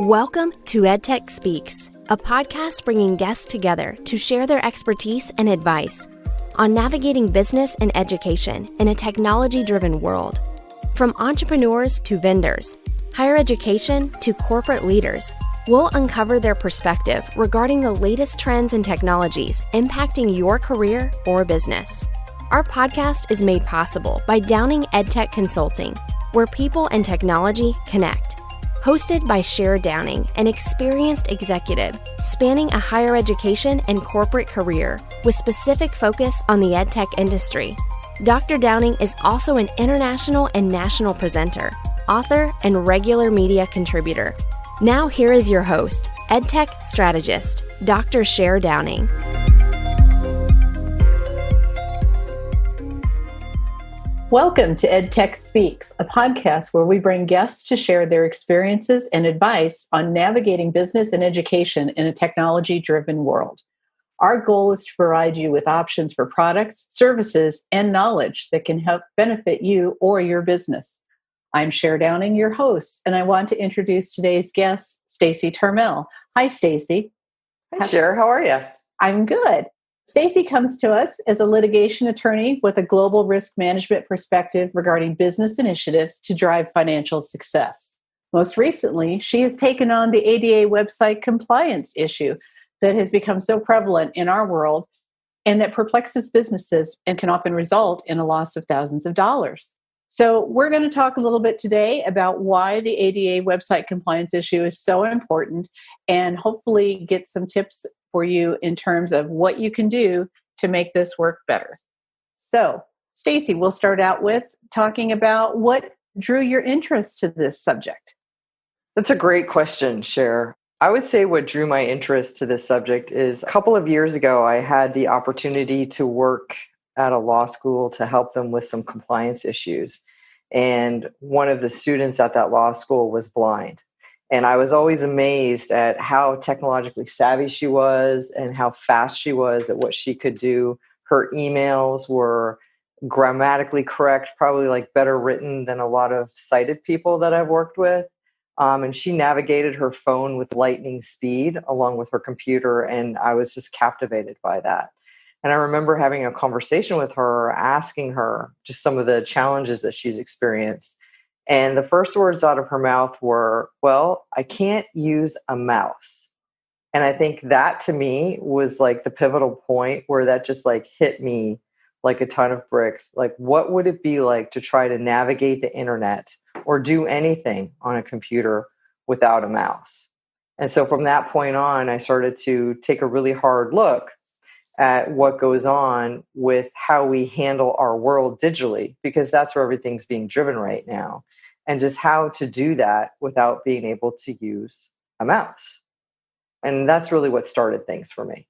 Welcome to EdTech Speaks, a podcast bringing guests together to share their expertise and advice on navigating business and education in a technology-driven world. From entrepreneurs to vendors, higher education to corporate leaders, we'll uncover their perspective regarding the latest trends and technologies impacting your career or business. Our podcast is made possible by Downing EdTech Consulting, where people and technology connect. Hosted by Cher Downing, an experienced executive spanning a higher education and corporate career with specific focus on the EdTech industry. Dr. Downing is also an international and national presenter, author, and regular media contributor. Now here is your host, EdTech strategist, Dr. Cher Downing. Welcome to EdTech Speaks, a podcast where we bring guests to share their experiences and advice on navigating business and education in a technology-driven world. Our goal is to provide you with options for products, services, and knowledge that can help benefit you or your business. I'm Cher Downing, your host, and I want to introduce today's guest, Stacey Turmel. Hi, Stacey. Hi, Cher. How are you? I'm good. Stacey comes to us as a litigation attorney with a global risk management perspective regarding business initiatives to drive financial success. Most recently, she has taken on the ADA website compliance issue that has become so prevalent in our world and that perplexes businesses and can often result in a loss of thousands of dollars. So we're going to talk a little bit today about why the ADA website compliance issue is so important and hopefully get some tips for you in terms of what you can do to make this work better. So, Stacey, we'll start out with talking about what drew your interest to this subject. That's a great question, Cher. I would say what drew my interest to this subject is a couple of years ago, I had the opportunity to work at a law school to help them with some compliance issues. And one of the students at that law school was blind. And I was always amazed at how technologically savvy she was and how fast she was at what she could do. Her emails were grammatically correct, probably like better written than a lot of sighted people that I've worked with. And she navigated her phone with lightning speed along with her computer. And I was just captivated by that. And I remember having a conversation with her, asking her just some of the challenges that she's experienced. And the first words out of her mouth were, well, I can't use a mouse. And I think that to me was like the pivotal point where that just like hit me like a ton of bricks. Like, what would it be like to try to navigate the internet or do anything on a computer without a mouse? And so from that point on, I started to take a really hard look at what goes on with how we handle our world digitally, because that's where everything's being driven right now. And just how to do that without being able to use a mouse. And that's really what started things for me.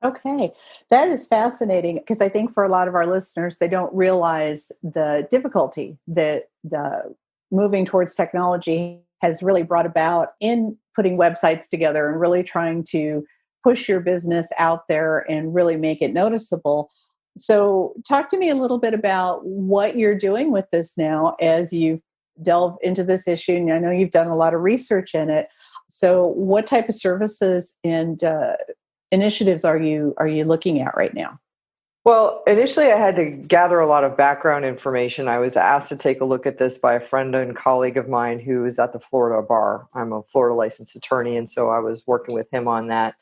Okay, that is fascinating because I think for a lot of our listeners, they don't realize the difficulty that the moving towards technology has really brought about in putting websites together and really trying to push your business out there and really make it noticeable. So talk to me a little bit about what you're doing with this now as you delve into this issue. And I know you've done a lot of research in it. So what type of services and initiatives are you looking at right now? Well, initially I had to gather a lot of background information. I was asked to take a look at this by a friend and colleague of mine who is at the Florida bar. I'm a Florida licensed attorney, and so I was working with him on that.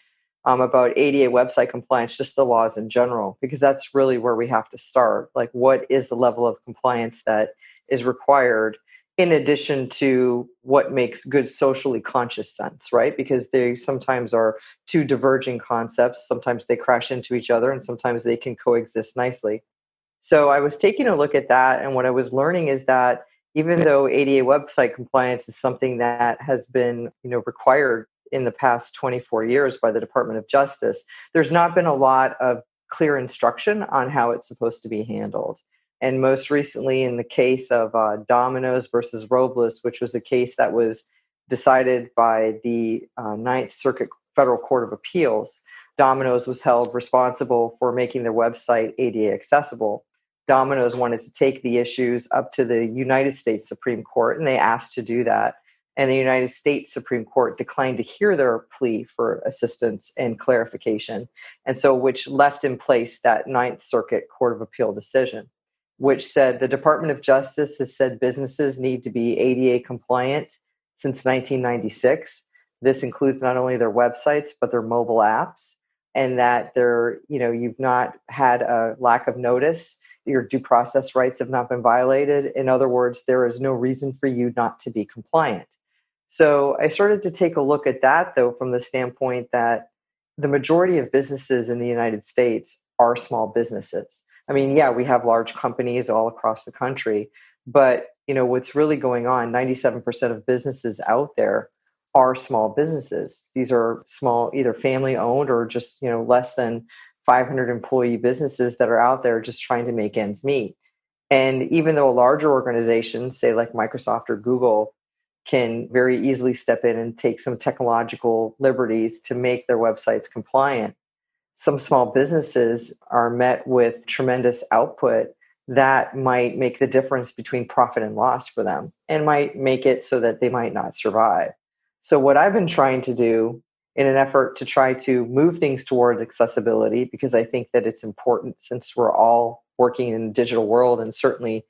About ADA website compliance, just the laws in general, because that's really where we have to start. Like, what is the level of compliance that is required in addition to what makes good socially conscious sense, right? Because they sometimes are two diverging concepts. Sometimes they crash into each other and sometimes they can coexist nicely. So I was taking a look at that. And what I was learning is that even though ADA website compliance is something that has been, required in the past 24 years by the Department of Justice, there's not been a lot of clear instruction on how it's supposed to be handled. And most recently in the case of Domino's versus Robles, which was a case that was decided by the Ninth Circuit Federal Court of Appeals, Domino's was held responsible for making their website ADA accessible. Domino's wanted to take the issues up to the United States Supreme Court, and they asked to do that. And the United States Supreme Court declined to hear their plea for assistance and clarification. And so, which left in place that Ninth Circuit Court of Appeal decision, which said the Department of Justice has said businesses need to be ADA compliant since 1996. This includes not only their websites, but their mobile apps, and that you've not had a lack of notice. Your due process rights have not been violated. In other words, there is no reason for you not to be compliant. So I started to take a look at that, though, from the standpoint that the majority of businesses in the United States are small businesses. I mean, yeah, we have large companies all across the country, but what's really going on, 97% of businesses out there are small businesses. These are small, either family owned or just, less than 500 employee businesses that are out there just trying to make ends meet. And even though larger organizations, say like Microsoft or Google, can very easily step in and take some technological liberties to make their websites compliant, some small businesses are met with tremendous output that might make the difference between profit and loss for them and might make it so that they might not survive. So what I've been trying to do in an effort to try to move things towards accessibility, because I think that it's important since we're all working in the digital world, and certainly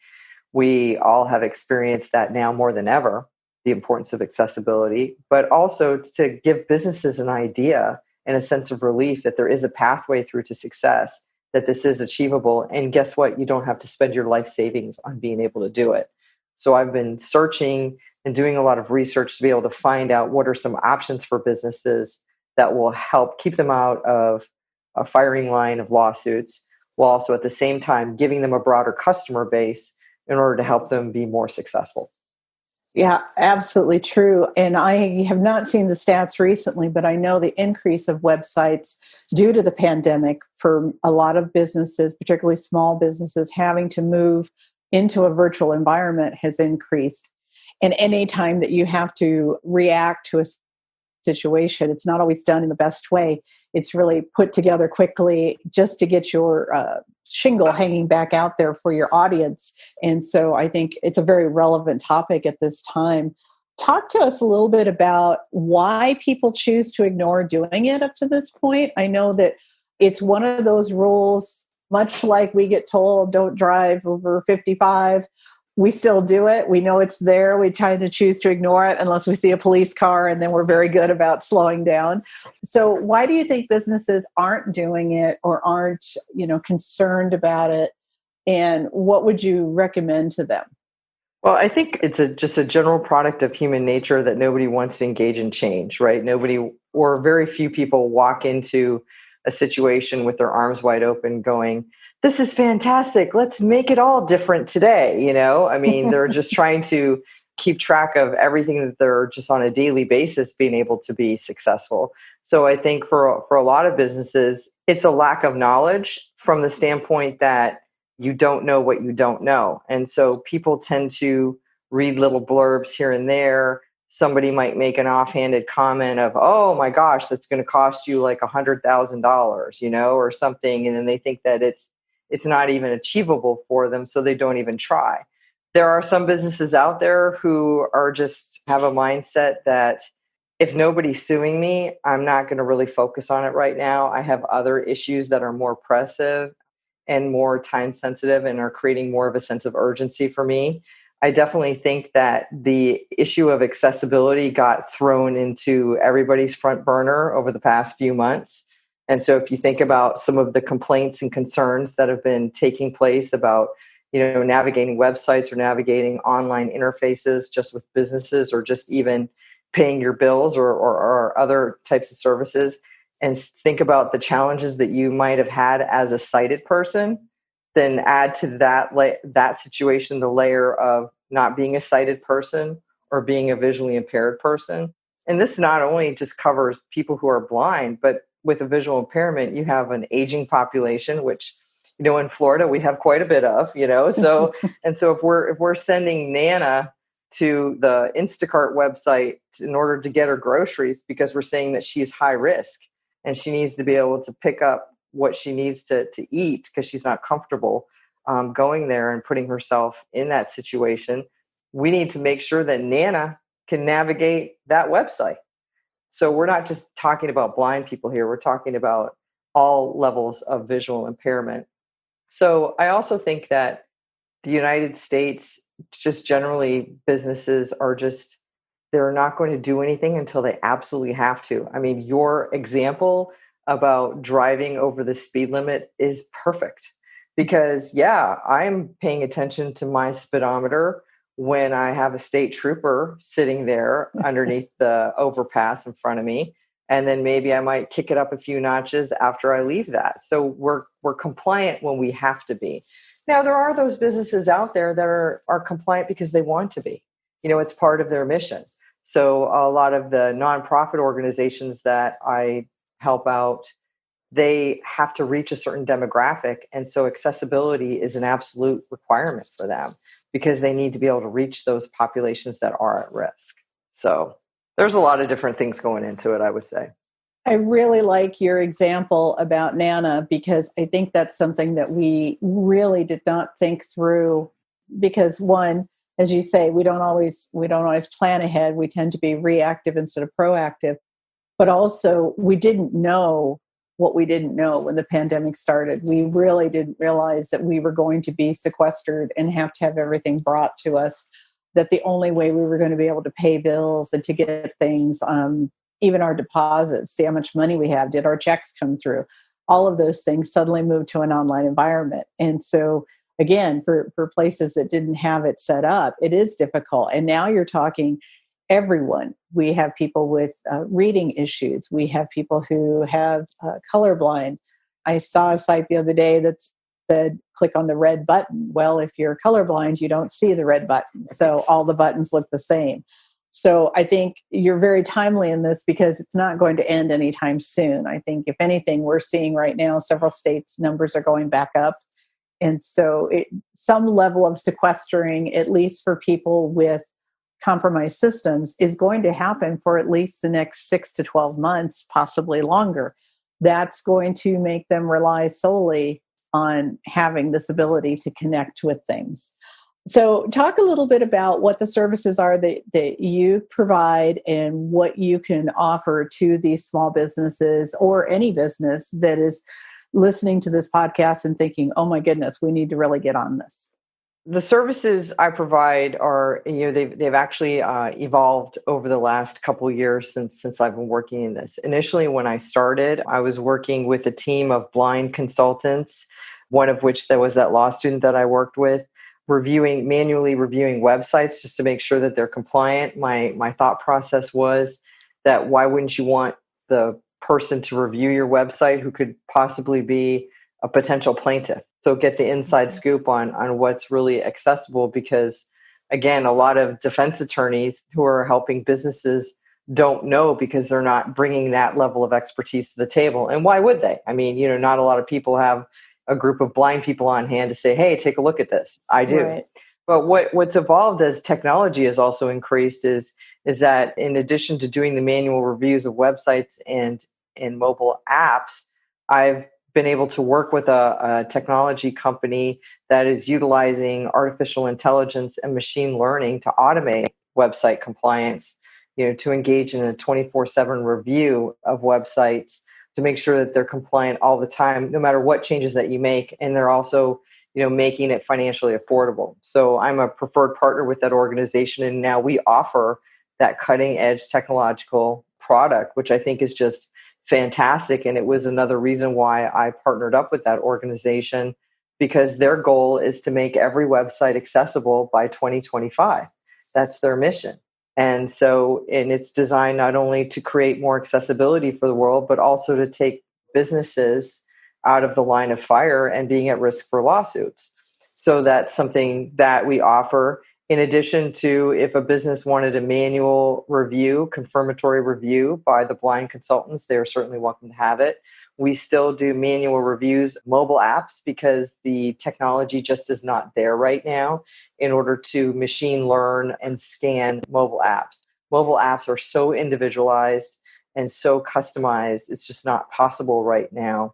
we all have experienced that now more than ever, the importance of accessibility, but also to give businesses an idea and a sense of relief that there is a pathway through to success, that this is achievable. And guess what? You don't have to spend your life savings on being able to do it. So I've been searching and doing a lot of research to be able to find out what are some options for businesses that will help keep them out of a firing line of lawsuits, while also at the same time giving them a broader customer base in order to help them be more successful. Yeah, absolutely true. And I have not seen the stats recently, but I know the increase of websites due to the pandemic for a lot of businesses, particularly small businesses, having to move into a virtual environment has increased. And any time that you have to react to a situation, it's not always done in the best way. It's really put together quickly just to get your shingle hanging back out there for your audience. And so I think it's a very relevant topic at this time. Talk to us a little bit about why people choose to ignore doing it up to this point. I know that it's one of those rules, much like we get told don't drive over 55. We still do it. We know it's there. We try to choose to ignore it unless we see a police car, and then we're very good about slowing down. So why do you think businesses aren't doing it or aren't, concerned about it? And what would you recommend to them? Well, I think it's just a general product of human nature that nobody wants to engage in change, right? Nobody, or very few people, walk into a situation with their arms wide open going, this is fantastic. Let's make it all different today. I mean, they're just trying to keep track of everything that they're just on a daily basis being able to be successful. So I think for a lot of businesses, it's a lack of knowledge from the standpoint that you don't know what you don't know. And so people tend to read little blurbs here and there. Somebody might make an offhanded comment of, oh my gosh, that's going to cost you like $100,000, or something. And then they think that it's not even achievable for them, so they don't even try. There are some businesses out there who are just have a mindset that if nobody's suing me, I'm not going to really focus on it right now. I have other issues that are more pressing and more time sensitive and are creating more of a sense of urgency for me. I definitely think that the issue of accessibility got thrown into everybody's front burner over the past few months. And so if you think about some of the complaints and concerns that have been taking place about, navigating websites or navigating online interfaces just with businesses, or just even paying your bills or other types of services, and think about the challenges that you might have had as a sighted person, then add to that situation the layer of not being a sighted person or being a visually impaired person. And this not only just covers people who are blind, but with a visual impairment, you have an aging population, which, in Florida, we have quite a bit of, so, and so if we're sending Nana to the Instacart website in order to get her groceries, because we're saying that she's high risk and she needs to be able to pick up what she needs to eat because she's not comfortable going there and putting herself in that situation, we need to make sure that Nana can navigate that website. So we're not just talking about blind people here. We're talking about all levels of visual impairment. So I also think that the United States, just generally, businesses are just, they're not going to do anything until they absolutely have to. I mean, your example about driving over the speed limit is perfect because, yeah, I'm paying attention to my speedometer when I have a state trooper sitting there underneath the overpass in front of me. And then maybe I might kick it up a few notches after I leave that. So we're compliant when we have to be. Now, there are those businesses out there that are compliant because they want to be. You know, it's part of their mission. So a lot of the nonprofit organizations that I help out, they have to reach a certain demographic. And so accessibility is an absolute requirement for them because they need to be able to reach those populations that are at risk. So there's a lot of different things going into it, I would say. I really like your example about Nana because I think that's something that we really did not think through because one, as you say, we don't always plan ahead. We tend to be reactive instead of proactive. But also we didn't know what we didn't know when the pandemic started. We really didn't realize that we were going to be sequestered and have to have everything brought to us, that the only way we were going to be able to pay bills and to get things, even our deposits, see how much money we have, did our checks come through? All of those things suddenly moved to an online environment. And so again, for places that didn't have it set up, it is difficult. And now you're talking everyone. We have people with reading issues. We have people who have colorblind. I saw a site the other day that said, click on the red button. Well, if you're colorblind, you don't see the red button. So all the buttons look the same. So I think you're very timely in this because it's not going to end anytime soon. I think if anything, we're seeing right now, several states' numbers are going back up. And so some level of sequestering, at least for people with compromised systems, is going to happen for at least the next 6 to 12 months, possibly longer. That's going to make them rely solely on having this ability to connect with things. So talk a little bit about what the services are that you provide and what you can offer to these small businesses or any business that is listening to this podcast and thinking, oh my goodness, we need to really get on this. The services I provide are, they've actually evolved over the last couple of years since I've been working in this. Initially, when I started, I was working with a team of blind consultants, one of which there was that law student that I worked with, manually reviewing websites just to make sure that they're compliant. My thought process was that why wouldn't you want the person to review your website who could possibly be a potential plaintiff? So get the inside scoop on what's really accessible, because again, a lot of defense attorneys who are helping businesses don't know because they're not bringing that level of expertise to the table. And why would they? I mean, not a lot of people have a group of blind people on hand to say, hey, take a look at this. I do. Right. But what's evolved as technology has also increased is that in addition to doing the manual reviews of websites and mobile apps, I've been able to work with a technology company that is utilizing artificial intelligence and machine learning to automate website compliance, to engage in a 24/7 review of websites to make sure that they're compliant all the time, no matter what changes that you make. And they're also, making it financially affordable. So I'm a preferred partner with that organization. And now we offer that cutting edge technological product, which I think is just fantastic. And it was another reason why I partnered up with that organization, because their goal is to make every website accessible by 2025. That's their mission. And it's designed not only to create more accessibility for the world, but also to take businesses out of the line of fire and being at risk for lawsuits. So that's something that we offer. In addition to, if a business wanted a manual review, confirmatory review by the blind consultants, they're certainly welcome to have it. We still do manual reviews of mobile apps because the technology just is not there right now in order to machine learn and scan mobile apps. Mobile apps are so individualized and so customized, it's just not possible right now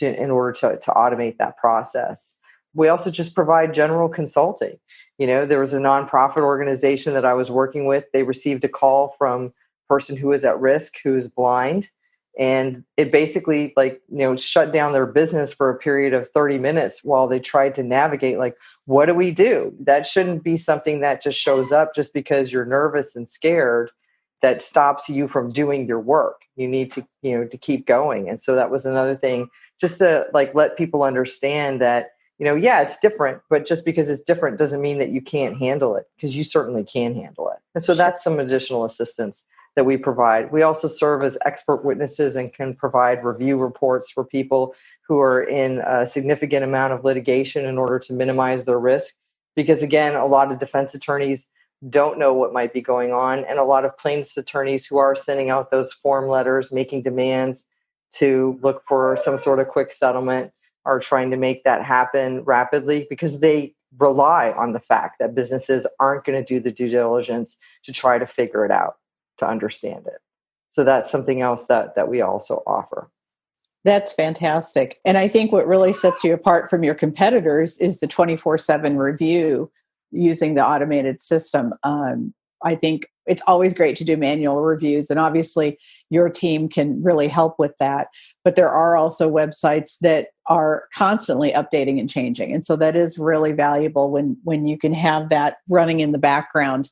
in order to automate that process. we also just provide general consulting. There was a nonprofit organization that I was working with. They received a call from a person who is at risk, who is blind. And it basically shut down their business for a period of 30 minutes while they tried to navigate, what do we do? That shouldn't be something that just shows up just because you're nervous and scared that stops you from doing your work. You need to, to keep going. And so that was another thing, just to let people understand that, yeah, it's different, but just because it's different doesn't mean that you can't handle it, because you certainly can handle it. And so that's some additional assistance that we provide. We also serve as expert witnesses and can provide review reports for people who are in a significant amount of litigation in order to minimize their risk. Because again, a lot of defense attorneys don't know what might be going on. And a lot of plaintiffs attorneys who are sending out those form letters, making demands to look for some sort of quick settlement, are trying to make that happen rapidly because they rely on the fact that businesses aren't going to do the due diligence to try to figure it out, to understand it. So that's something else that we also offer. That's fantastic. And I think what really sets you apart from your competitors is the 24/7 review using the automated system. I think it's always great to do manual reviews, and obviously your team can really help with that. But there are also websites that are constantly updating and changing. And so that is really valuable when you can have that running in the background.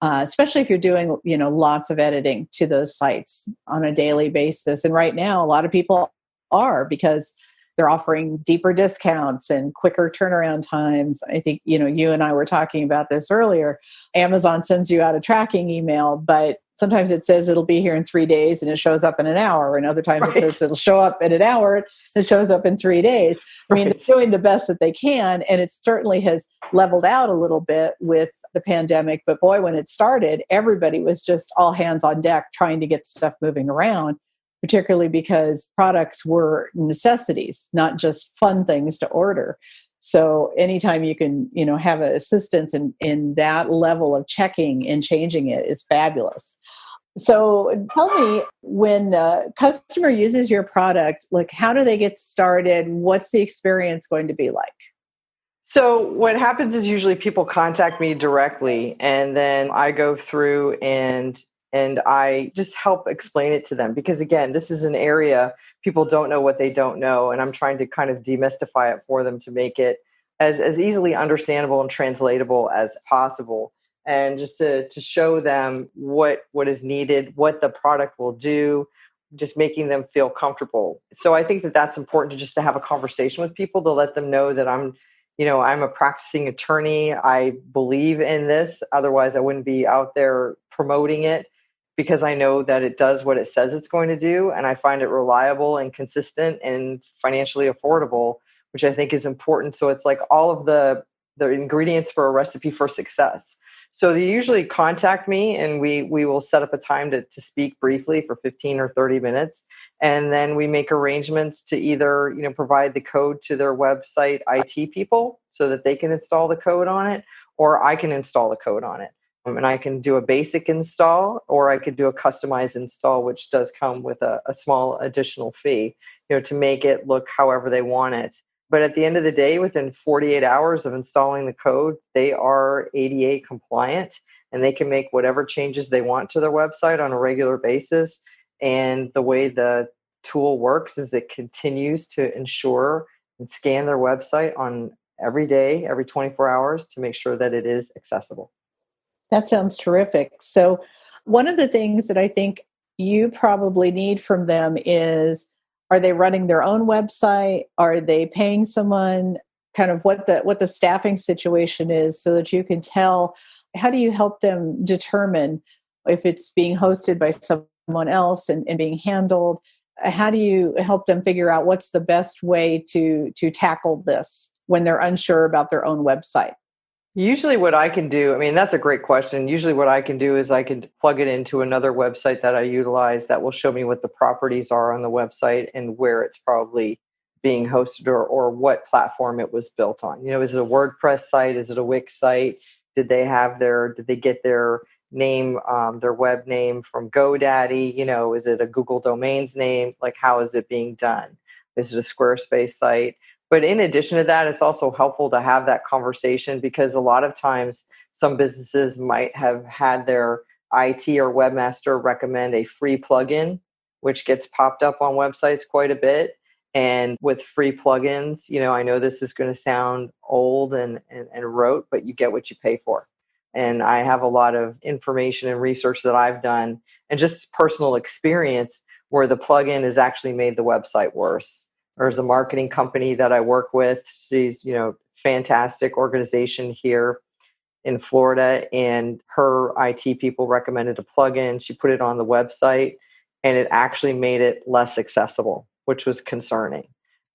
Especially if you're doing, lots of editing to those sites on a daily basis. And right now, a lot of people are, because they're offering deeper discounts and quicker turnaround times. I think, you and I were talking about this earlier. Amazon sends you out a tracking email, but sometimes it says it'll be here in 3 days and it shows up in an hour. And other times It says it'll show up in an hour and it shows up in 3 days. I mean, they're doing the best that they can. And it certainly has leveled out a little bit with the pandemic. But boy, when it started, everybody was just all hands on deck trying to get stuff moving around, particularly because products were necessities, not just fun things to order. So anytime you can, have an assistance in that level of checking and changing it is fabulous. So tell me, when a customer uses your product, how do they get started? What's the experience going to be like? So what happens is usually people contact me directly, and then I go through and I just help explain it to them, because again, this is an area people don't know what they don't know. And I'm trying to kind of demystify it for them to make it as easily understandable and translatable as possible. And just to show them what is needed, what the product will do, just making them feel comfortable. So I think that that's important, to have a conversation with people, to let them know that I'm a practicing attorney. I believe in this. Otherwise, I wouldn't be out there promoting it, because I know that it does what it says it's going to do. And I find it reliable and consistent and financially affordable, which I think is important. So it's like all of the ingredients for a recipe for success. So they usually contact me, and we will set up a time to speak briefly for 15 or 30 minutes. And then we make arrangements to either, provide the code to their website IT people so that they can install the code on it, or I can install the code on it. And I can do a basic install, or I could do a customized install, which does come with a small additional fee, to make it look however they want it. But at the end of the day, within 48 hours of installing the code, they are ADA compliant, and they can make whatever changes they want to their website on a regular basis. And the way the tool works is it continues to ensure and scan their website on every day, every 24 hours, to make sure that it is accessible. That sounds terrific. So one of the things that I think you probably need from them is, are they running their own website? Are they paying someone? Kind of what the staffing situation is, so that you can tell, how do you help them determine if it's being hosted by someone else and being handled? How do you help them figure out what's the best way to tackle this when they're unsure about their own website? Usually what I can do, that's a great question. Usually what I can do is I can plug it into another website that I utilize that will show me what the properties are on the website and where it's probably being hosted, or what platform it was built on. Is it a WordPress site? Is it a Wix site? Did they get their name, their web name from GoDaddy? Is it a Google Domains name? How is it being done? Is it a Squarespace site? But in addition to that, it's also helpful to have that conversation, because a lot of times some businesses might have had their IT or webmaster recommend a free plugin, which gets popped up on websites quite a bit. And with free plugins, I know this is going to sound old and rote, but you get what you pay for. And I have a lot of information and research that I've done and just personal experience where the plugin has actually made the website worse. There's a marketing company that I work with. She's, fantastic organization here in Florida, and her IT people recommended a plugin. She put it on the website and it actually made it less accessible, which was concerning.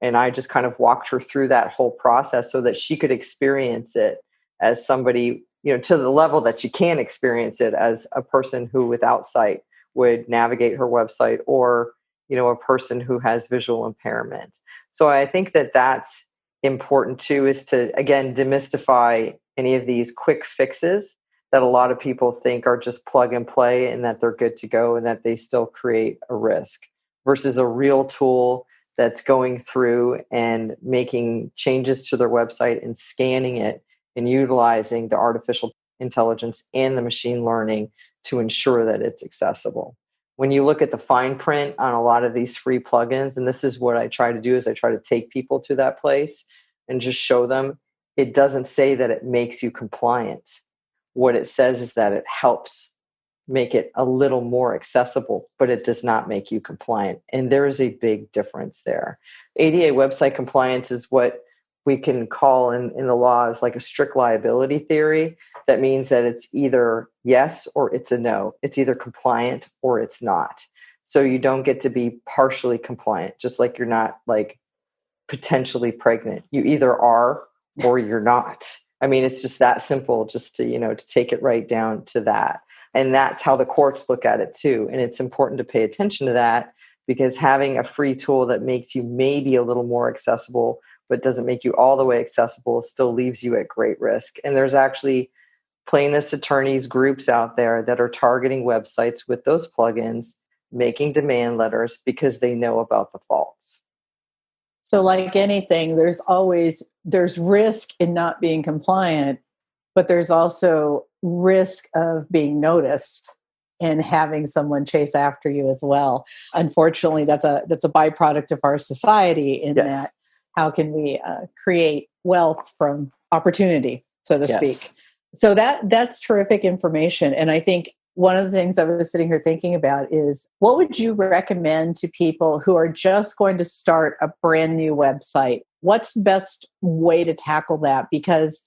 And I just kind of walked her through that whole process so that she could experience it as somebody, to the level that she can experience it as a person who without sight would navigate her website, or, a person who has visual impairment. So I think that that's important too, is to, again, demystify any of these quick fixes that a lot of people think are just plug and play and that they're good to go and that they still create a risk, versus a real tool that's going through and making changes to their website and scanning it and utilizing the artificial intelligence and the machine learning to ensure that it's accessible. When you look at the fine print on a lot of these free plugins, and this is what I try to do, is I try to take people to that place and just show them, it doesn't say that it makes you compliant. What it says is that it helps make it a little more accessible, but it does not make you compliant. And there is a big difference there. ADA website compliance is what we can call in the law is like a strict liability theory. That means that it's either yes or it's a no. It's either compliant or it's not. So you don't get to be partially compliant, just like you're not like potentially pregnant. You either are or you're not. I mean, it's just that simple, just to, to take it right down to that. And that's how the courts look at it too. And it's important to pay attention to that, because having a free tool that makes you maybe a little more accessible, but doesn't make you all the way accessible, still leaves you at great risk. And there's actually plaintiffs' attorneys groups out there that are targeting websites with those plugins, making demand letters because they know about the faults. So like anything, there's risk in not being compliant, but there's also risk of being noticed and having someone chase after you as well. Unfortunately, that's a byproduct of our society in Yes. that how can we create wealth from opportunity, so to speak. So that's terrific information. And I think one of the things I was sitting here thinking about is, what would you recommend to people who are just going to start a brand new website? What's the best way to tackle that? Because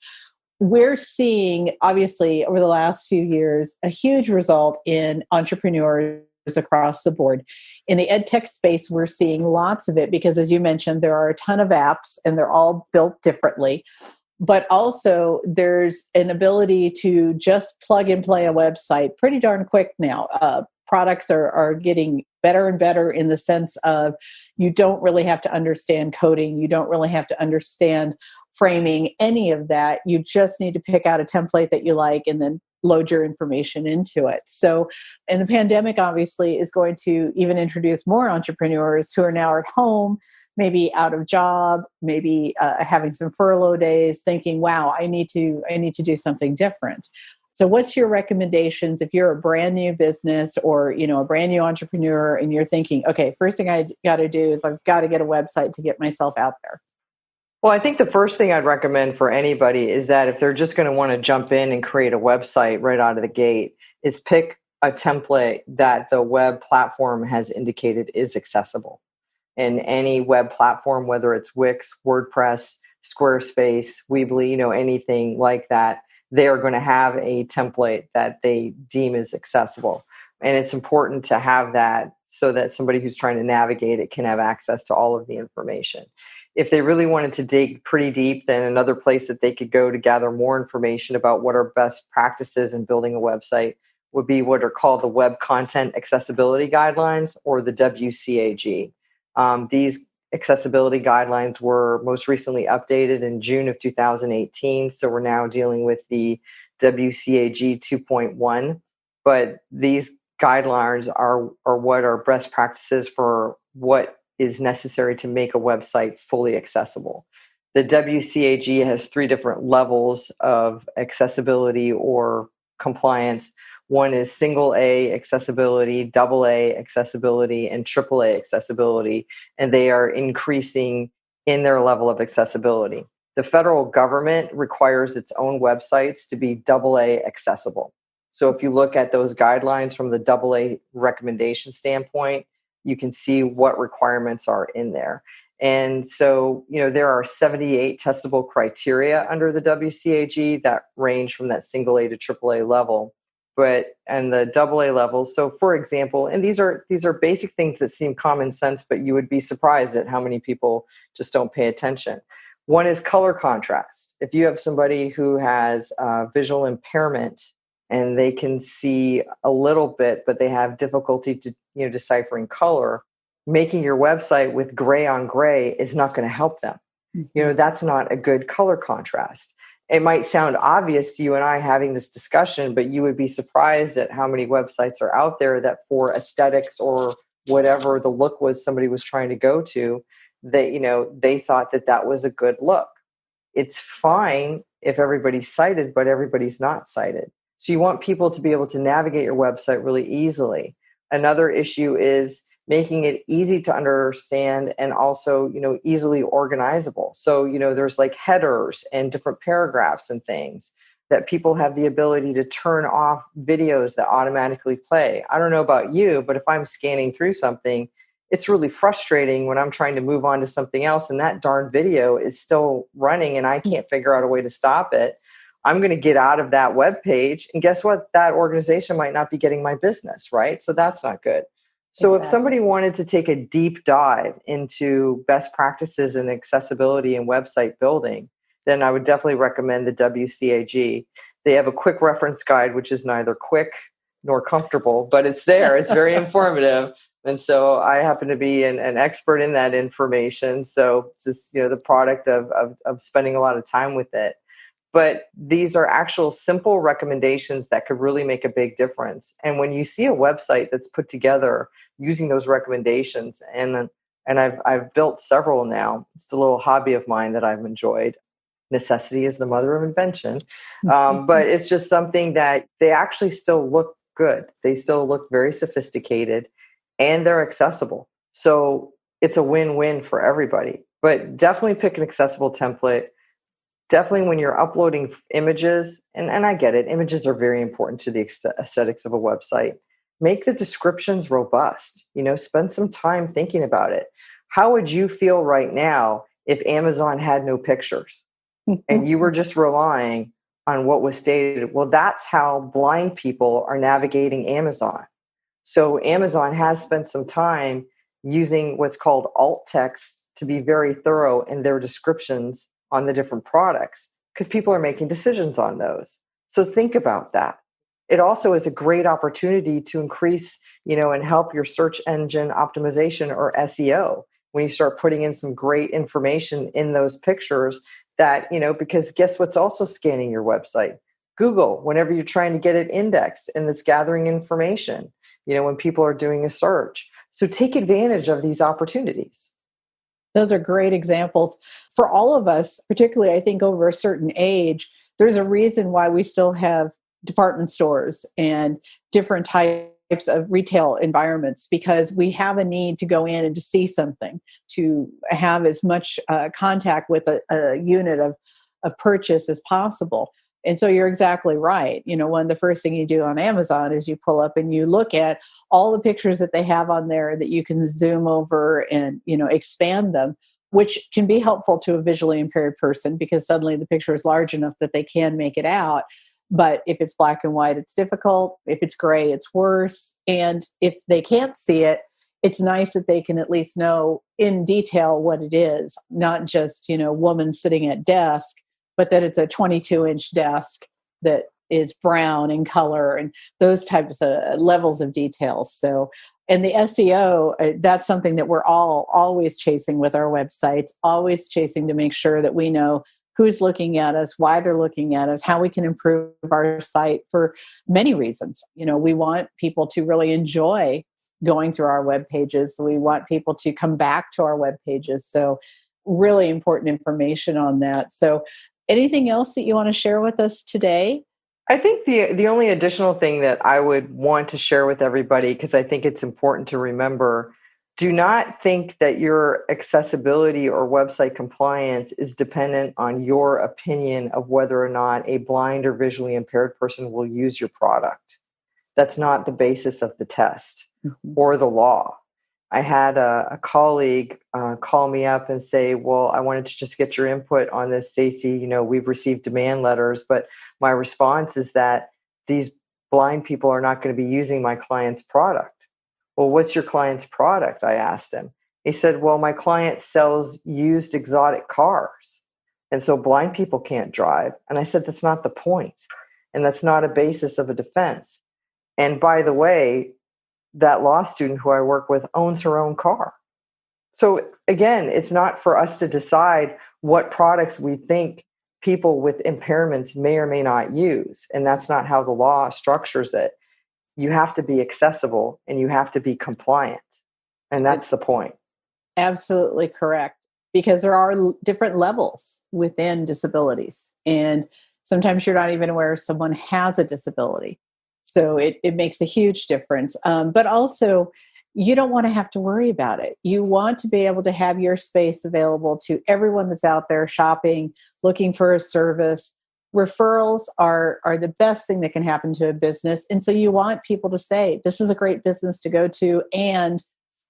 we're seeing, obviously, over the last few years, a huge result in entrepreneurs across the board. In the ed tech space, we're seeing lots of it because, as you mentioned, there are a ton of apps and they're all built differently. But also there's an ability to just plug and play a website pretty darn quick now. Products are getting better and better in the sense of you don't really have to understand coding. You don't really have to understand framing, any of that. You just need to pick out a template that you like and then load your information into it. So, and the pandemic obviously is going to even introduce more entrepreneurs who are now at home, maybe out of job, maybe having some furlough days, thinking, wow, I need to do something different. So what's your recommendations if you're a brand new business or, a brand new entrepreneur and you're thinking, okay, first thing I got to do is I've got to get a website to get myself out there? Well, I think the first thing I'd recommend for anybody is that if they're just going to want to jump in and create a website right out of the gate, is pick a template that the web platform has indicated is accessible. And any web platform, whether it's Wix, WordPress, Squarespace, Weebly, anything like that, they are going to have a template that they deem is accessible. And it's important to have that so that somebody who's trying to navigate it can have access to all of the information. If they really wanted to dig pretty deep, then another place that they could go to gather more information about what are best practices in building a website would be what are called the Web Content Accessibility Guidelines, or the WCAG. These accessibility guidelines were most recently updated in June of 2018. So we're now dealing with the WCAG 2.1. But these guidelines are what are best practices for what is necessary to make a website fully accessible. The WCAG has 3 different levels of accessibility or compliance. One is single A accessibility, double A accessibility, and triple A accessibility, and they are increasing in their level of accessibility. The federal government requires its own websites to be double A accessible. So if you look at those guidelines from the double A recommendation standpoint, you can see what requirements are in there. And so, there are 78 testable criteria under the WCAG that range from that single A to triple A level, and the double A level. So for example, and these are basic things that seem common sense, but you would be surprised at how many people just don't pay attention. One is color contrast. If you have somebody who has visual impairment and they can see a little bit, but they have difficulty deciphering color, making your website with gray on gray is not going to help them. Mm-hmm. That's not a good color contrast. It might sound obvious to you and I having this discussion, but you would be surprised at how many websites are out there that for aesthetics or whatever the look was somebody was trying to go to, they thought that was a good look. It's fine if everybody's sighted, but everybody's not sighted. So you want people to be able to navigate your website really easily. Another issue is making it easy to understand and also, easily organizable. So, there's like headers and different paragraphs and things that people have the ability to turn off videos that automatically play. I don't know about you, but if I'm scanning through something, it's really frustrating when I'm trying to move on to something else and that darn video is still running and I can't figure out a way to stop it. I'm going to get out of that web page, and guess what? That organization might not be getting my business, right? So that's not good. So If somebody wanted to take a deep dive into best practices in accessibility and website building, then I would definitely recommend the WCAG. They have a quick reference guide, which is neither quick nor comfortable, but it's there. It's very informative. And so I happen to be an expert in that information. So it's just, the product of spending a lot of time with it. But these are actual simple recommendations that could really make a big difference. And when you see a website that's put together using those recommendations, and I've built several now, it's a little hobby of mine that I've enjoyed. Necessity is the mother of invention. But it's just something that they actually still look good. They still look very sophisticated and they're accessible. So it's a win-win for everybody. But definitely pick an accessible template. Definitely when you're uploading images, and I get it, images are very important to the aesthetics of a website. Make the descriptions robust. Spend some time thinking about it. How would you feel right now if Amazon had no pictures and you were just relying on what was stated? Well, that's how blind people are navigating Amazon. So Amazon has spent some time using what's called alt text to be very thorough in their descriptions on the different products, because people are making decisions on those. So think about that. It also is a great opportunity to increase, and help your search engine optimization or SEO when you start putting in some great information in those pictures that, because guess what's also scanning your website? Google, whenever you're trying to get it indexed and it's gathering information, when people are doing a search. So take advantage of these opportunities. Those are great examples. For all of us, particularly I think over a certain age, there's a reason why we still have department stores and different types of retail environments, because we have a need to go in and to see something, to have as much contact with a unit of purchase as possible. And so you're exactly right. One of the first thing you do on Amazon is you pull up and you look at all the pictures that they have on there that you can zoom over and, expand them, which can be helpful to a visually impaired person because suddenly the picture is large enough that they can make it out. But if it's black and white, it's difficult. If it's gray, it's worse. And if they can't see it, it's nice that they can at least know in detail what it is, not just, woman sitting at desk, but that it's a 22-inch desk that is brown in color and those types of levels of details. So, and the SEO, that's something that we're all always chasing with our websites, always chasing to make sure that we know who's looking at us, why they're looking at us, how we can improve our site for many reasons. We want people to really enjoy going through our web pages. We want people to come back to our web pages. So really important information on that. So anything else that you want to share with us today? I think the only additional thing that I would want to share with everybody, because I think it's important to remember, do not think that your accessibility or website compliance is dependent on your opinion of whether or not a blind or visually impaired person will use your product. That's not the basis of the test or the law. I had a colleague call me up and say, well, I wanted to just get your input on this, Stacey. We've received demand letters, but my response is that these blind people are not going to be using my client's product. Well, what's your client's product? I asked him. He said, well, my client sells used exotic cars. And so blind people can't drive. And I said, that's not the point. And that's not a basis of a defense. And by the way, that law student who I work with owns her own car. So again, it's not for us to decide what products we think people with impairments may or may not use. And that's not how the law structures it. You have to be accessible and you have to be compliant. And that's the point. Absolutely correct. Because there are different levels within disabilities. And sometimes you're not even aware someone has a disability. So it makes a huge difference. But also, you don't want to have to worry about it. You want to be able to have your space available to everyone that's out there shopping, looking for a service. Referrals are the best thing that can happen to a business. And so you want people to say, this is a great business to go to, and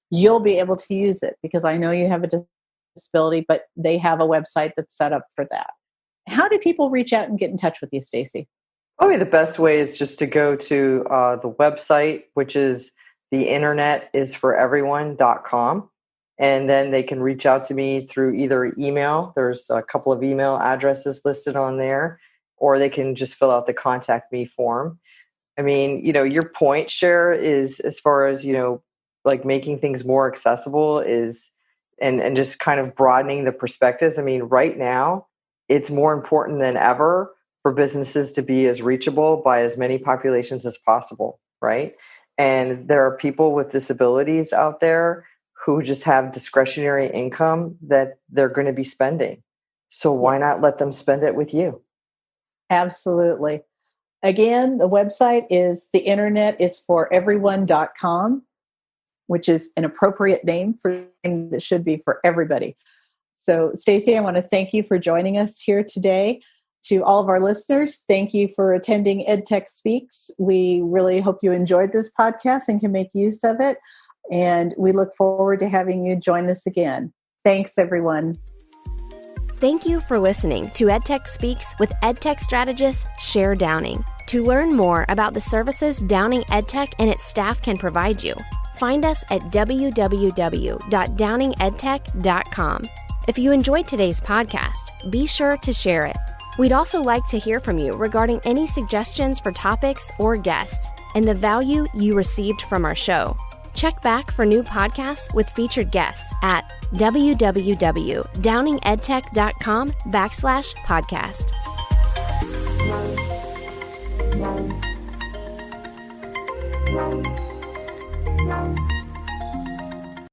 you'll be able to use it because I know you have a disability, but they have a website that's set up for that. How do people reach out and get in touch with you, Stacey? Probably the best way is just to go to the website, which is theinternetisforeveryone.com. And then they can reach out to me through either email. There's a couple of email addresses listed on there, or they can just fill out the contact me form. I mean, your point, Cher, is as far as, like making things more accessible is, and just kind of broadening the perspectives. I mean, right now, it's more important than ever for businesses to be as reachable by as many populations as possible, right? And there are people with disabilities out there who just have discretionary income that they're going to be spending. So why not let them spend it with you? Absolutely. Again, the website is theinternetisforeveryone.com, which is an appropriate name for things that should be for everybody. So, Stacey, I want to thank you for joining us here today. To all of our listeners, thank you for attending EdTech Speaks. We really hope you enjoyed this podcast and can make use of it. And we look forward to having you join us again. Thanks, everyone. Thank you for listening to EdTech Speaks with EdTech strategist Cher Downing. To learn more about the services Downing EdTech and its staff can provide you, find us at www.downingedtech.com. If you enjoyed today's podcast, be sure to share it. We'd also like to hear from you regarding any suggestions for topics or guests and the value you received from our show. Check back for new podcasts with featured guests at www.downingedtech.com/podcast.